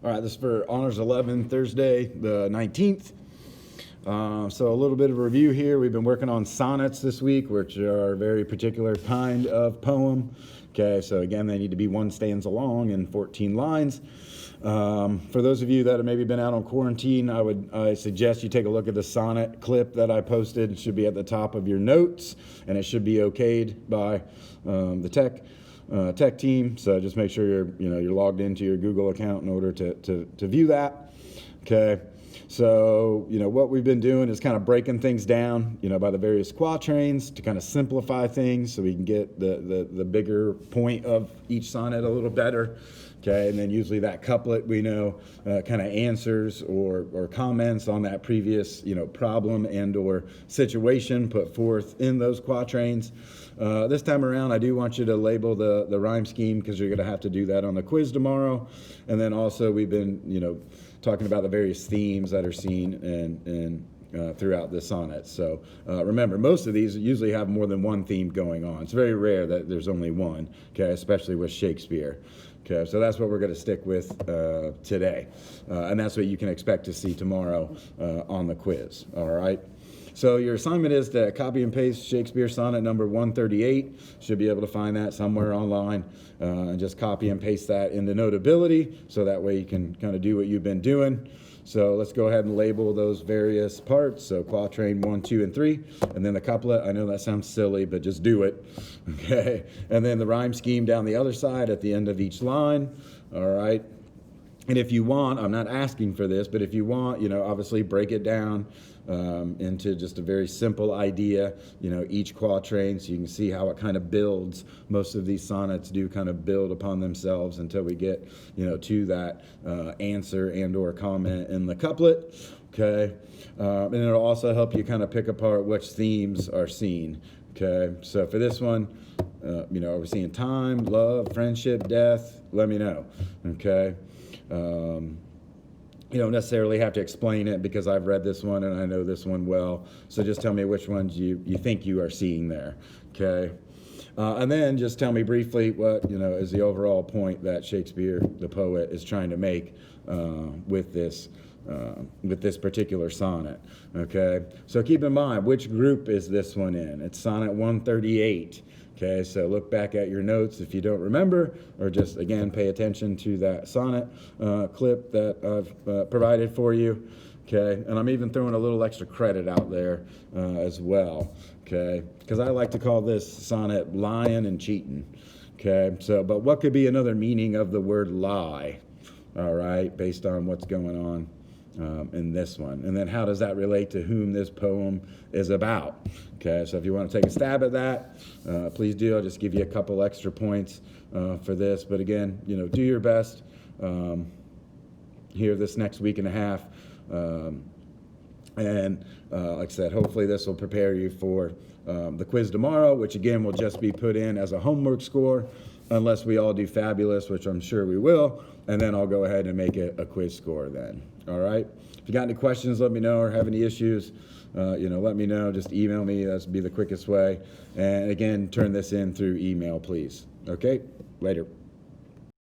All right, this is for Honors 11, Thursday, the 19th. So a little bit of a review here. We've been working on sonnets this week, which are a very particular kind of poem. Okay, so again, they need to be one stanza long and 14 lines. For those of you that have maybe been out on quarantine, I suggest you take a look at the sonnet clip that I posted. It should be at the top of your notes, and it should be okayed by the tech team. So just make sure you're logged into your Google account in order to view that. Okay. So, what we've been doing is kind of breaking things down, by the various quatrains to kind of simplify things so we can get the bigger point of each sonnet a little better. Okay, and then usually that couplet we know kind of answers or comments on that previous, problem and or situation put forth in those quatrains. This time around, I do want you to label the rhyme scheme because you're going to have to do that on the quiz tomorrow. And then also we've been, talking about the various themes that are seen and throughout the sonnet. So remember, most of these usually have more than one theme going on. It's very rare that there's only one, okay, especially with Shakespeare. Okay, so that's what we're going to stick with today. And that's what you can expect to see tomorrow on the quiz, all right? So your assignment is to copy and paste Shakespeare sonnet number 138. Should be able to find that somewhere online. And just copy and paste that into Notability, so that way you can kind of do what you've been doing. So let's go ahead and label those various parts. So quatrain 1, 2, and 3, and then the couplet. I know that sounds silly, but just do it, okay? And then the rhyme scheme down the other side at the end of each line, all right? And if you want, I'm not asking for this, but if you want, obviously break it down into just a very simple idea, each quatrain, so you can see how it kind of builds. Most of these sonnets do kind of build upon themselves until we get, to that answer and or comment in the couplet, okay? And it'll also help you kind of pick apart which themes are seen, okay? So for this one, are we seeing time, love, friendship, death? Let me know, okay? You don't necessarily have to explain it because I've read this one and I know this one well. So just tell me which ones you think you are seeing there, okay? And then just tell me briefly what, is the overall point that Shakespeare, the poet, is trying to make with this particular sonnet, okay? So keep in mind, which group is this one in? It's sonnet 138. Okay, so look back at your notes if you don't remember, or just, again, pay attention to that sonnet clip that I've provided for you. Okay, and I'm even throwing a little extra credit out there as well, okay, because I like to call this sonnet lying and cheating. Okay, so, but what could be another meaning of the word lie, all right, based on what's going on in this one? And then how does that relate to whom this poem is about? Okay, so if you want to take a stab at that, please do. I'll just give you a couple extra points for this. But again, do your best here this next week and a half. And like I said, hopefully this will prepare you for the quiz tomorrow, which again will just be put in as a homework score, unless we all do fabulous, which I'm sure we will, and then I'll go ahead and make it a quiz score then, all right? If you got any questions, let me know, or have any issues, let me know. Just email me. That'd be the quickest way. And again, turn this in through email, please. Okay? Later.